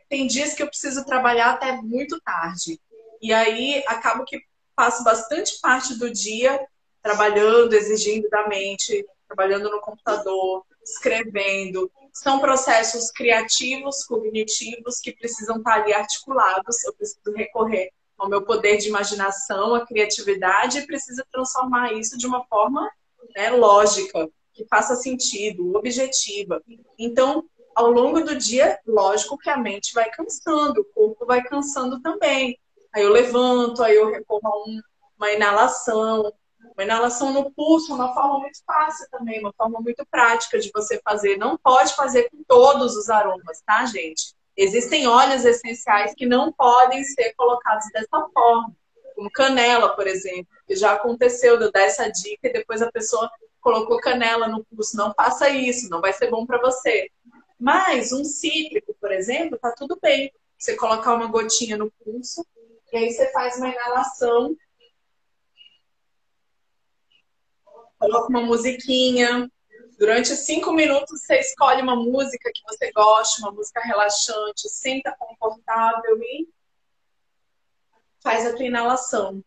Speaker 2: Tem dias que eu preciso trabalhar até muito tarde. E aí acabo que passo bastante parte do dia trabalhando, exigindo da mente, trabalhando no computador, escrevendo. São processos criativos, cognitivos, que precisam estar ali articulados. Eu preciso recorrer ao meu poder de imaginação, à criatividade, e preciso transformar isso de uma forma, né, lógica, que faça sentido, objetiva. Então, ao longo do dia, lógico que a mente vai cansando, o corpo vai cansando também. Aí eu levanto, aí eu recorro a uma inalação. Uma inalação no pulso é uma forma muito fácil também, uma forma muito prática de você fazer. Não pode fazer com todos os aromas, tá, gente? Existem óleos essenciais que não podem ser colocados dessa forma, como canela, por exemplo, que já aconteceu de eu dar essa dica e depois a pessoa colocou canela no pulso. Não faça isso, não vai ser bom para você. Mas um cítrico, por exemplo, tá tudo bem. Você colocar uma gotinha no pulso e aí você faz uma inalação, coloca uma musiquinha. Durante 5 minutos você escolhe uma música que você goste, uma música relaxante, senta confortável e faz a tua inalação.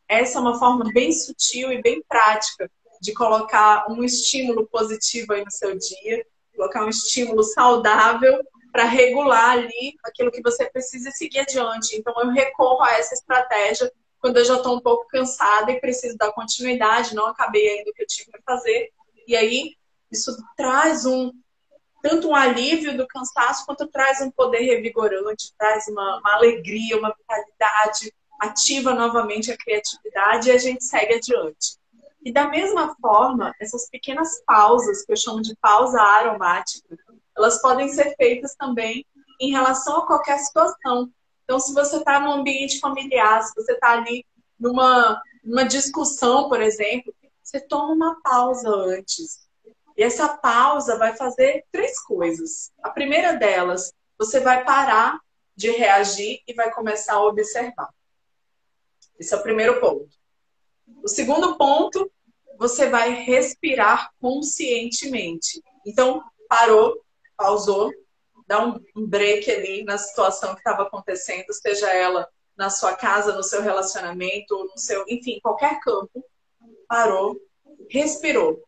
Speaker 2: Essa é uma forma bem sutil e bem prática de colocar um estímulo positivo aí no seu dia, colocar um estímulo saudável para regular ali aquilo que você precisa seguir adiante. Então, eu recorro a essa estratégia quando eu já estou um pouco cansada e preciso dar continuidade, não acabei ainda o que eu tinha para fazer. E aí, isso traz tanto um alívio do cansaço, quanto traz um poder revigorante, traz uma alegria, uma vitalidade, ativa novamente a criatividade e a gente segue adiante. E da mesma forma, essas pequenas pausas, que eu chamo de pausa aromática, elas podem ser feitas também em relação a qualquer situação. Então, se você está num ambiente familiar, se você está ali numa discussão, por exemplo, você toma uma pausa antes. E essa pausa vai fazer 3 coisas. A primeira delas, você vai parar de reagir e vai começar a observar. Esse é o primeiro ponto. O segundo ponto, você vai respirar conscientemente. Então, parou, pausou, dá um break ali na situação que estava acontecendo, seja ela na sua casa, no seu relacionamento, no seu, enfim, qualquer campo. Parou, respirou.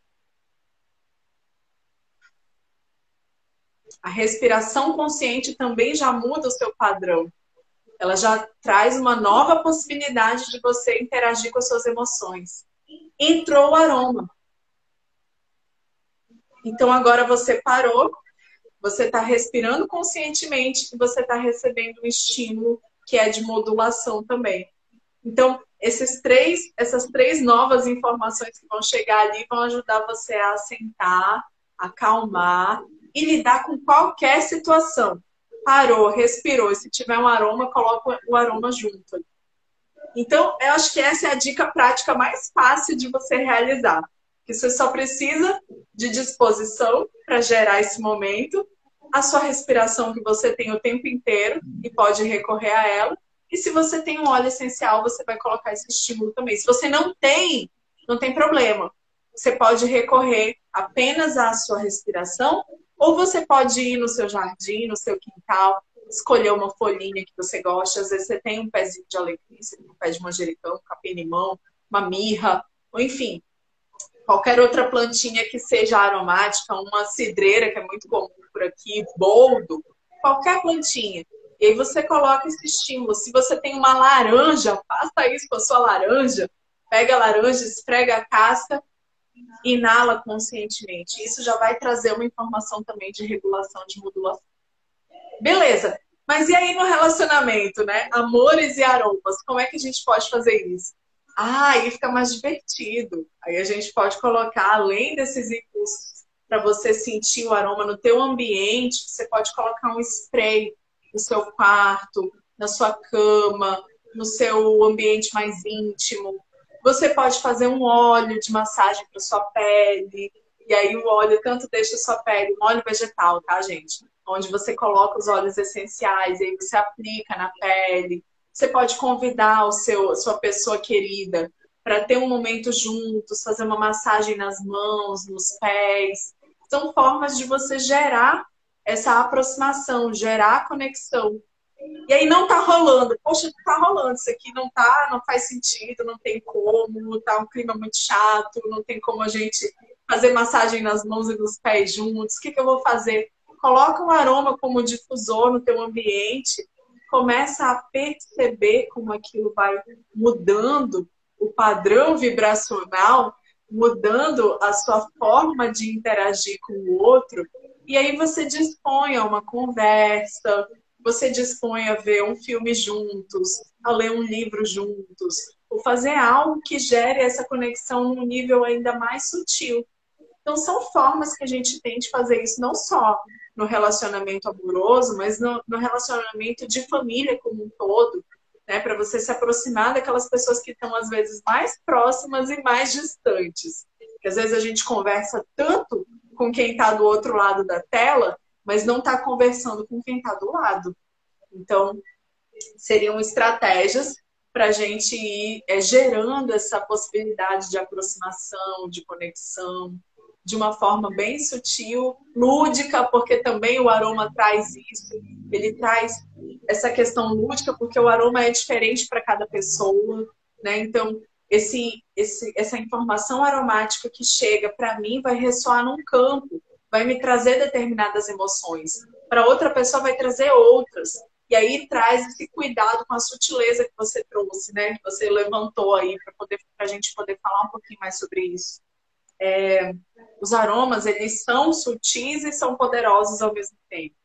Speaker 2: A respiração consciente também já muda o seu padrão. Ela já traz uma nova possibilidade de você interagir com as suas emoções. Entrou o aroma. Então agora você parou, você está respirando conscientemente e você está recebendo um estímulo que é de modulação também. Então, essas três novas informações que vão chegar ali vão ajudar você a assentar, acalmar e lidar com qualquer situação. Parou, respirou, e se tiver um aroma, coloca o aroma junto. Então, eu acho que essa é a dica prática mais fácil de você realizar. Que você só precisa de disposição para gerar esse momento, a sua respiração que você tem o tempo inteiro e pode recorrer a ela. E se você tem um óleo essencial, você vai colocar esse estímulo também. Se você não tem problema. Você pode recorrer apenas à sua respiração, ou você pode ir no seu jardim, no seu quintal, escolher uma folhinha que você gosta. Às vezes você tem um pezinho de alecrim, você tem um pé de manjericão, um capim-limão, uma mirra, ou enfim, qualquer outra plantinha que seja aromática, uma cidreira, que é muito comum por aqui, boldo, qualquer plantinha. E aí você coloca esse estímulo. Se você tem uma laranja, faça isso com a sua laranja. Pega a laranja, esfrega a casca, inala conscientemente. Isso já vai trazer uma informação também de regulação, de modulação. Beleza. Mas e aí no relacionamento, né? Amores e aromas. Como é que a gente pode fazer isso? Aí fica mais divertido. Aí a gente pode colocar, além desses impulsos, para você sentir o aroma no teu ambiente, você pode colocar um spray no seu quarto, na sua cama, no seu ambiente mais íntimo. Você pode fazer um óleo de massagem para sua pele. E aí o óleo tanto deixa a sua pele, um óleo vegetal, tá, gente? Onde você coloca os óleos essenciais, e aí você aplica na pele. Você pode convidar a sua pessoa querida para ter um momento juntos, fazer uma massagem nas mãos, nos pés. São formas de você gerar essa aproximação, gerar a conexão. E aí não tá rolando. Poxa, não tá rolando. Isso aqui não tá, não faz sentido, não tem como, tá um clima muito chato, não tem como a gente fazer massagem nas mãos e nos pés juntos. O que eu vou fazer? Coloca um aroma como difusor no teu ambiente, começa a perceber como aquilo vai mudando o padrão vibracional, mudando a sua forma de interagir com o outro, e aí você dispõe a uma conversa, você dispõe a ver um filme juntos, a ler um livro juntos, ou fazer algo que gere essa conexão num nível ainda mais sutil. Então, são formas que a gente tem de fazer isso, não só no relacionamento amoroso, mas no relacionamento de família como um todo, né? Para você se aproximar daquelas pessoas que estão, às vezes, mais próximas e mais distantes. Porque, às vezes, a gente conversa tanto com quem está do outro lado da tela, mas não está conversando com quem está do lado. Então, seriam estratégias para a gente ir gerando essa possibilidade de aproximação, de conexão, de uma forma bem sutil, lúdica, porque também o aroma traz isso. Ele traz essa questão lúdica, porque o aroma é diferente para cada pessoa, né? Então, essa informação aromática que chega para mim vai ressoar num campo, vai me trazer determinadas emoções. Para outra pessoa vai trazer outras. E aí traz esse cuidado com a sutileza que você trouxe, né? Que você levantou aí para a gente poder falar um pouquinho mais sobre isso. Os aromas, eles são sutis e são poderosos ao mesmo tempo.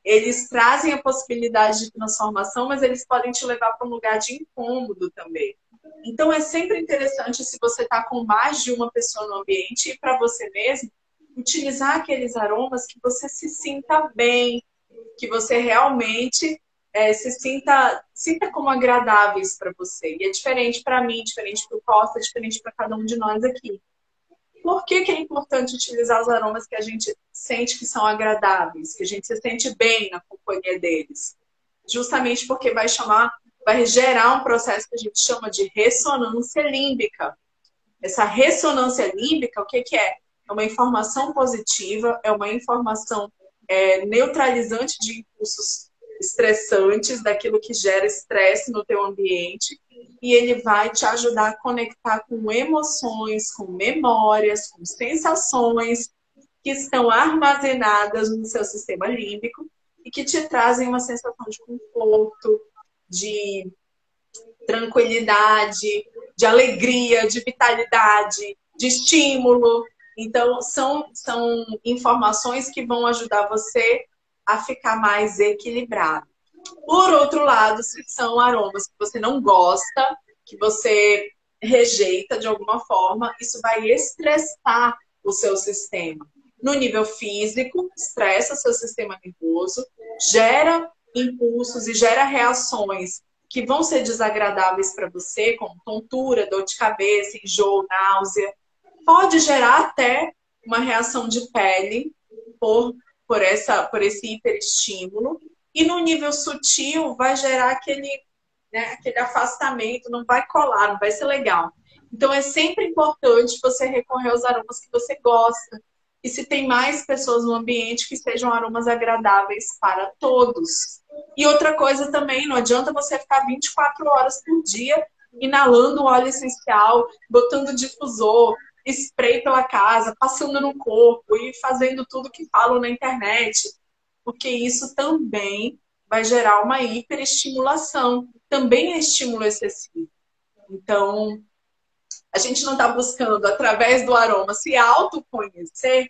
Speaker 2: Eles trazem a possibilidade de transformação, mas eles podem te levar para um lugar de incômodo também. Então, é sempre interessante, se você está com mais de uma pessoa no ambiente, e para você mesmo, utilizar aqueles aromas que você se sinta bem, que você realmente se sinta como agradáveis para você. E é diferente para mim, diferente para o Costa, diferente para cada um de nós aqui. Por que é importante utilizar os aromas que a gente sente que são agradáveis, que a gente se sente bem na companhia deles? Justamente porque vai gerar um processo que a gente chama de ressonância límbica. Essa ressonância límbica, o que é? É uma informação positiva, é uma informação neutralizante de impulsos estressantes, daquilo que gera estresse no teu ambiente, e ele vai te ajudar a conectar com emoções, com memórias, com sensações que estão armazenadas no seu sistema límbico e que te trazem uma sensação de conforto, de tranquilidade, de alegria, de vitalidade, de estímulo. Então, são informações que vão ajudar você a ficar mais equilibrado. Por outro lado, se são aromas que você não gosta, que você rejeita de alguma forma, isso vai estressar o seu sistema. No nível físico, estressa seu sistema nervoso, gera impulsos e gera reações que vão ser desagradáveis para você, como tontura, dor de cabeça, enjoo, náusea. Pode gerar até uma reação de pele por esse hiperestímulo. E no nível sutil vai gerar aquele afastamento, não vai colar, não vai ser legal. Então é sempre importante você recorrer aos aromas que você gosta. E se tem mais pessoas no ambiente, que sejam aromas agradáveis para todos. E outra coisa também, não adianta você ficar 24 horas por dia inalando óleo essencial, botando difusor, spray pela casa, passando no corpo e fazendo tudo que falam na internet. Porque isso também vai gerar uma hiperestimulação. Também é estímulo excessivo. Então, a gente não está buscando, através do aroma, se autoconhecer.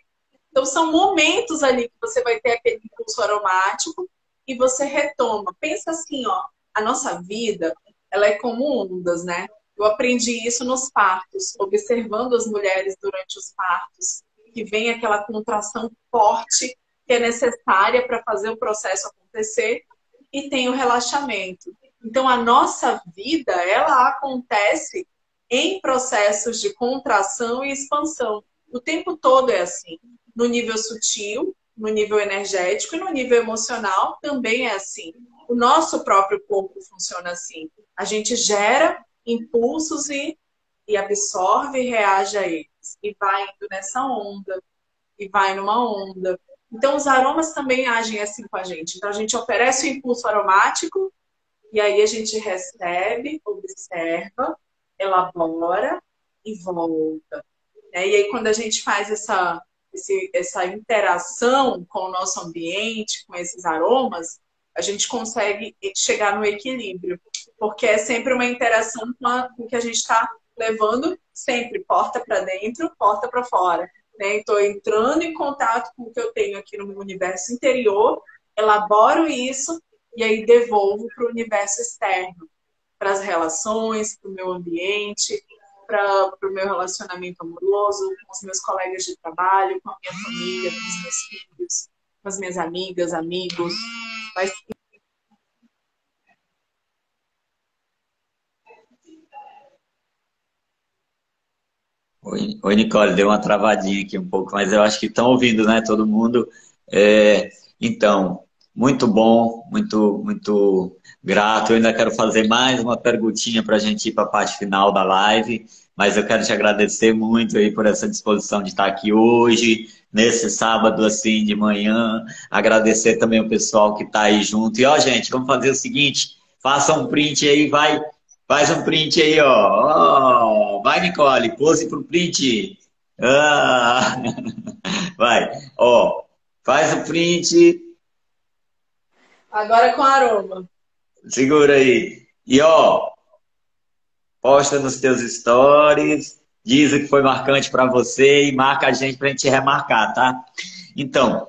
Speaker 2: Então, são momentos ali que você vai ter aquele impulso aromático e você retoma. Pensa assim, ó, a nossa vida, ela é como ondas, né? Eu aprendi isso nos partos, observando as mulheres durante os partos, que vem aquela contração forte que é necessária para fazer o processo acontecer, e tem o relaxamento. Então, a nossa vida, ela acontece em processos de contração e expansão. O tempo todo é assim. No nível sutil, no nível energético e no nível emocional também é assim. O nosso próprio corpo funciona assim. A gente gera impulsos e absorve e reage a eles. E vai indo nessa onda. E vai numa onda. Então, os aromas também agem assim com a gente. Então, a gente oferece o impulso aromático e aí a gente recebe, observa, elabora e volta. E aí, quando a gente faz essa interação com o nosso ambiente, com esses aromas, a gente consegue chegar no equilíbrio. Porque é sempre uma interação com o que a gente está levando sempre, porta para dentro, porta para fora. Estou entrando em contato com o que eu tenho aqui no meu universo interior, elaboro isso e aí devolvo para o universo externo, para as relações, para o meu ambiente, para o meu relacionamento amoroso, com os meus colegas de trabalho, com a minha família, com os meus filhos, com as minhas amigas, amigos. Mas...
Speaker 1: Oi, Nicole, deu uma travadinha aqui um pouco, mas eu acho que estão ouvindo, né, todo mundo. Então, muito bom, muito grato. Eu ainda quero fazer mais uma perguntinha para a gente ir para a parte final da live, mas eu quero te agradecer muito aí por essa disposição de estar aqui hoje, nesse sábado assim de manhã. Agradecer também o pessoal que está aí junto. E ó, gente, vamos fazer o seguinte: faça um print aí, vai. Faz um print aí, ó. Vai, Nicole, pose pro print. Ah. Vai, ó. Faz o print.
Speaker 2: Agora com aroma.
Speaker 1: Segura aí. E, ó, posta nos teus stories. Diz o que foi marcante para você e marca a gente pra gente remarcar, tá? Então,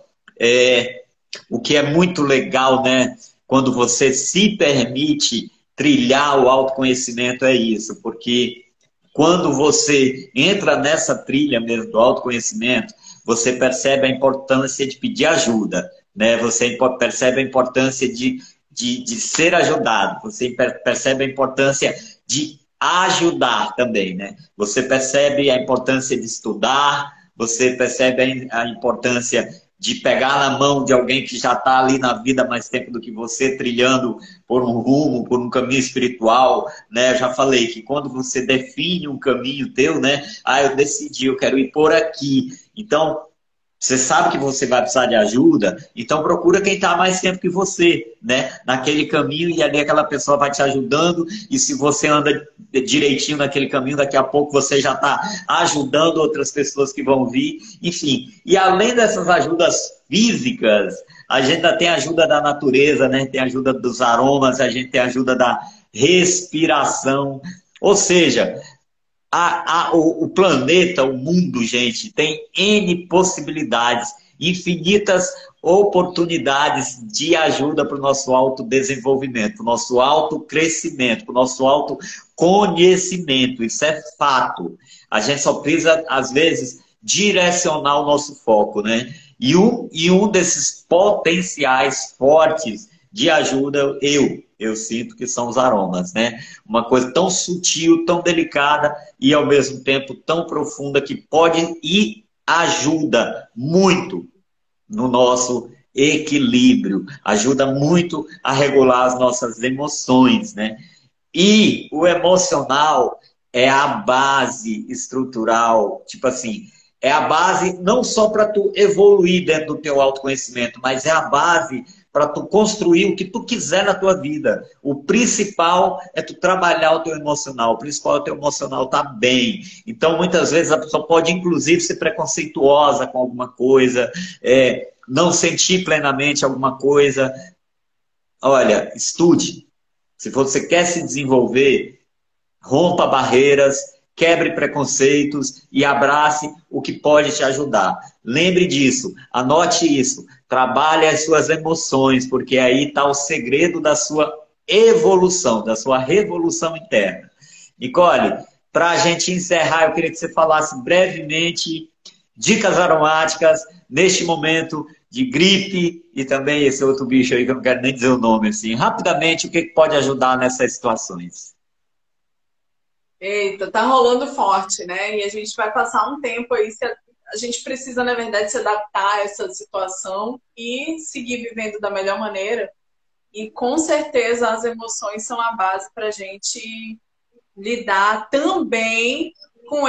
Speaker 1: o que é muito legal, né? Quando você se permite trilhar o autoconhecimento é isso, porque quando você entra nessa trilha mesmo do autoconhecimento, você percebe a importância de pedir ajuda, né? Você percebe a importância de ser ajudado, você percebe a importância de ajudar também, né? Você percebe a importância de estudar, você percebe a importância de pegar na mão de alguém que já está ali na vida há mais tempo do que você, trilhando por um rumo, por um caminho espiritual, né? Eu já falei que quando você define um caminho teu, né? Eu decidi, eu quero ir por aqui. Então, você sabe que você vai precisar de ajuda, então procura quem está há mais tempo que você, né? Naquele caminho, e ali aquela pessoa vai te ajudando, e se você anda direitinho naquele caminho, daqui a pouco você já está ajudando outras pessoas que vão vir, enfim. E além dessas ajudas físicas, a gente ainda tem a ajuda da natureza, né? Tem a ajuda dos aromas, a gente tem a ajuda da respiração, ou seja... o planeta, o mundo, gente, tem N possibilidades infinitas oportunidades de ajuda para o nosso autodesenvolvimento, para o nosso autocrescimento, para o nosso autoconhecimento. Isso é fato. A gente só precisa, às vezes, direcionar o nosso foco, né? E um desses potenciais fortes de ajuda, eu sinto que são os aromas, né? Uma coisa tão sutil, tão delicada e ao mesmo tempo tão profunda que pode e ajuda muito no nosso equilíbrio, ajuda muito a regular as nossas emoções, né? E o emocional é a base estrutural, tipo assim, é a base não só para tu evoluir dentro do teu autoconhecimento, mas é a base para tu construir o que tu quiser na tua vida. O principal é tu trabalhar o teu emocional. O principal é o teu emocional estar bem. Então, muitas vezes, a pessoa pode, inclusive, ser preconceituosa com alguma coisa, não sentir plenamente alguma coisa. Olha, estude. Se você quer se desenvolver, rompa barreiras, quebre preconceitos e abrace o que pode te ajudar. Lembre disso, anote isso, trabalhe as suas emoções, porque aí está o segredo da sua evolução, da sua revolução interna. Nicole, para a gente encerrar, eu queria que você falasse brevemente dicas aromáticas neste momento de gripe e também esse outro bicho aí que eu não quero nem dizer o nome, assim. Rapidamente, o que pode ajudar nessas situações?
Speaker 2: Eita, tá rolando forte, né? E a gente vai passar um tempo aí. A gente precisa, na verdade, se adaptar a essa situação e seguir vivendo da melhor maneira. E com certeza as emoções são a base para a gente lidar também com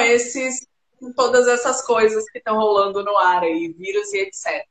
Speaker 2: todas essas coisas que estão rolando no ar aí, vírus e etc.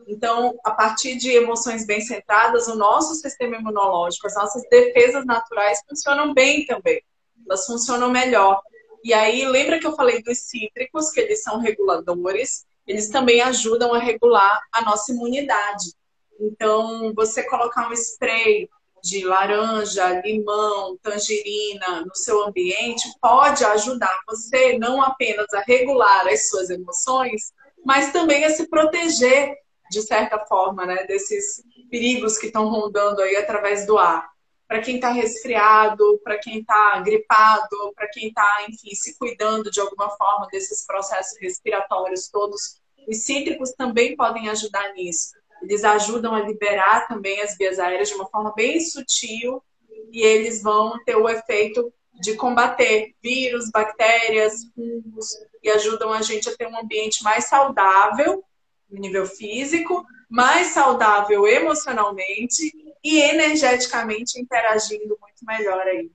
Speaker 2: Então, a partir de emoções bem centradas, o nosso sistema imunológico, as nossas defesas naturais funcionam bem também. Elas funcionam melhor. E aí, lembra que eu falei dos cítricos, que eles são reguladores? Eles também ajudam a regular a nossa imunidade. Então, você colocar um spray de laranja, limão, tangerina no seu ambiente pode ajudar você não apenas a regular as suas emoções, mas também a se proteger, de certa forma, né, desses perigos que estão rondando aí através do ar. Para quem está resfriado, para quem está gripado, para quem está, enfim, se cuidando de alguma forma desses processos respiratórios todos, os cítricos também podem ajudar nisso. Eles ajudam a liberar também as vias aéreas de uma forma bem sutil e eles vão ter o efeito de combater vírus, bactérias, fungos e ajudam a gente a ter um ambiente mais saudável no nível físico, mais saudável emocionalmente e energeticamente interagindo muito melhor aí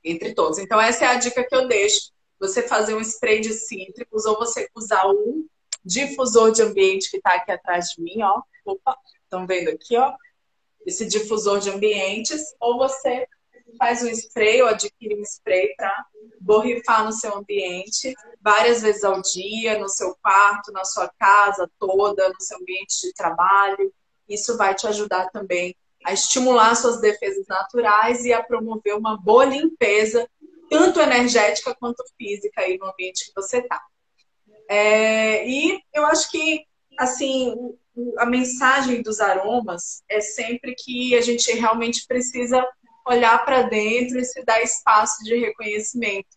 Speaker 2: entre todos. Então essa é a dica que eu deixo. Você fazer um spray de cítricos ou você usar um difusor de ambiente que está aqui atrás de mim, ó. Opa, estão vendo aqui, ó? Esse difusor de ambientes. Ou você faz um spray ou adquire um spray para borrifar no seu ambiente várias vezes ao dia, no seu quarto, na sua casa toda, no seu ambiente de trabalho. Isso vai te ajudar também a estimular suas defesas naturais e a promover uma boa limpeza, tanto energética quanto física aí no ambiente que você está. E eu acho que, assim, a mensagem dos aromas é sempre que a gente realmente precisa olhar para dentro e se dar espaço de reconhecimento.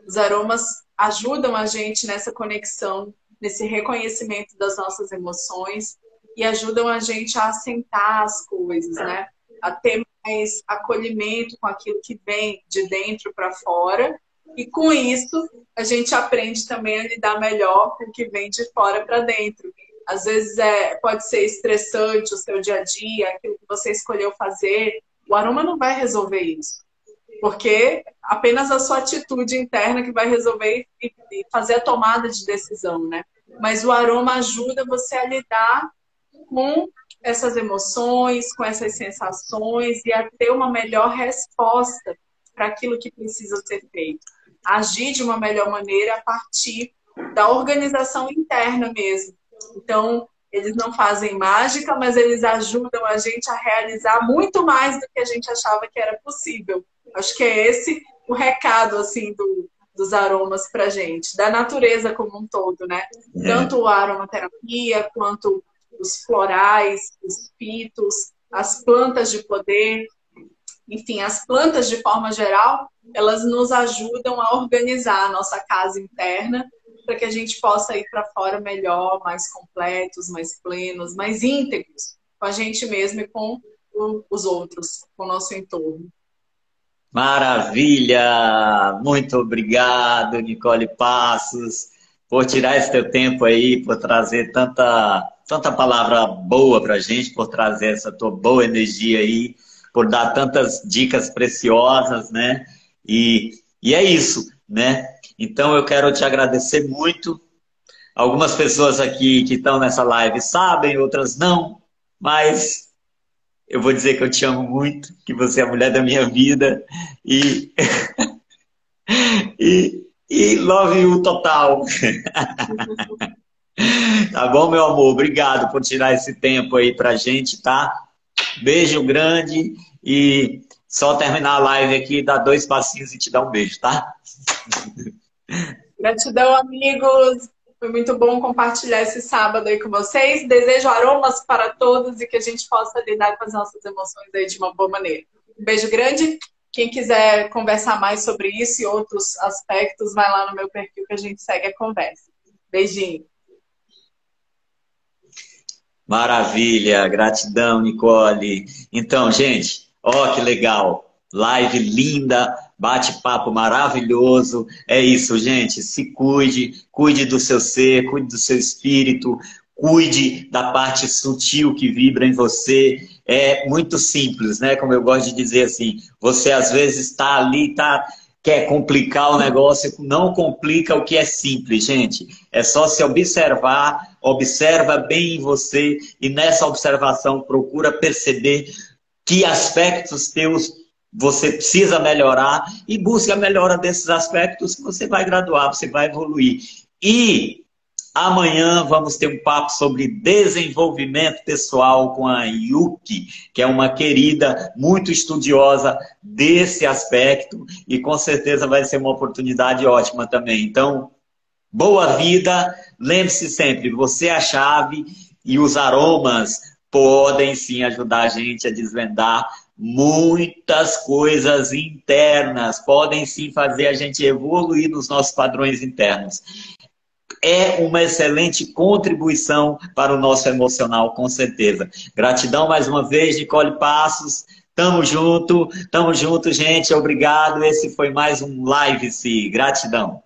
Speaker 2: Os aromas ajudam a gente nessa conexão, nesse reconhecimento das nossas emoções e ajudam a gente a assentar as coisas, né? A ter mais acolhimento com aquilo que vem de dentro para fora. E com isso, a gente aprende também a lidar melhor com o que vem de fora para dentro. Às vezes pode ser estressante o seu dia a dia, aquilo que você escolheu fazer. O aroma não vai resolver isso. Porque apenas a sua atitude interna que vai resolver e fazer a tomada de decisão, né? Mas o aroma ajuda você a lidar com essas emoções, com essas sensações e a ter uma melhor resposta para aquilo que precisa ser feito. Agir de uma melhor maneira a partir da organização interna mesmo. Então, eles não fazem mágica, mas eles ajudam a gente a realizar muito mais do que a gente achava que era possível. Acho que é esse o recado assim, dos aromas para gente, da natureza como um todo, né? Tanto a aromaterapia quanto os florais, os fitos, as plantas de poder, enfim, as plantas de forma geral, elas nos ajudam a organizar a nossa casa interna para que a gente possa ir para fora melhor, mais completos, mais plenos, mais íntegros com a gente mesmo e com os outros, com o nosso entorno.
Speaker 1: Maravilha! Muito obrigado, Nicole Passos, por tirar esse teu tempo aí, por trazer tanta palavra boa pra gente, por trazer essa tua boa energia aí, por dar tantas dicas preciosas, né? E é isso, né? Então eu quero te agradecer muito. Algumas pessoas aqui que estão nessa live sabem, outras não, mas eu vou dizer que eu te amo muito, que você é a mulher da minha vida e, e love you total. Tá bom, meu amor? Obrigado por tirar esse tempo aí pra gente, tá? Beijo grande e só terminar a live aqui, dar 2 passinhos e te dar um beijo, tá?
Speaker 2: Gratidão, amigos. Foi muito bom compartilhar esse sábado aí com vocês. Desejo aromas para todos e que a gente possa lidar com as nossas emoções aí de uma boa maneira. Um beijo grande. Quem quiser conversar mais sobre isso e outros aspectos, vai lá no meu perfil que a gente segue a conversa. Beijinho.
Speaker 1: Maravilha, gratidão, Nicole. Então, gente, ó que legal. Live linda, bate-papo maravilhoso. É isso, gente. Se cuide, cuide do seu ser, cuide do seu espírito, cuide da parte sutil que vibra em você. É muito simples, né? Como eu gosto de dizer assim, você às vezes está ali, quer complicar o negócio, não complica o que é simples, gente. É só se observar, observa bem em você e nessa observação procura perceber que aspectos teus você precisa melhorar e busca a melhora desses aspectos que você vai graduar, você vai evoluir. E amanhã vamos ter um papo sobre desenvolvimento pessoal com a Yuki, que é uma querida, muito estudiosa desse aspecto e com certeza vai ser uma oportunidade ótima também. Então, boa vida, lembre-se sempre, você é a chave e os aromas podem sim ajudar a gente a desvendar muitas coisas internas, podem sim fazer a gente evoluir nos nossos padrões internos. É uma excelente contribuição para o nosso emocional, com certeza. Gratidão mais uma vez, Nicole Passos. Tamo junto, gente. Obrigado. Esse foi mais um Live-se. Gratidão.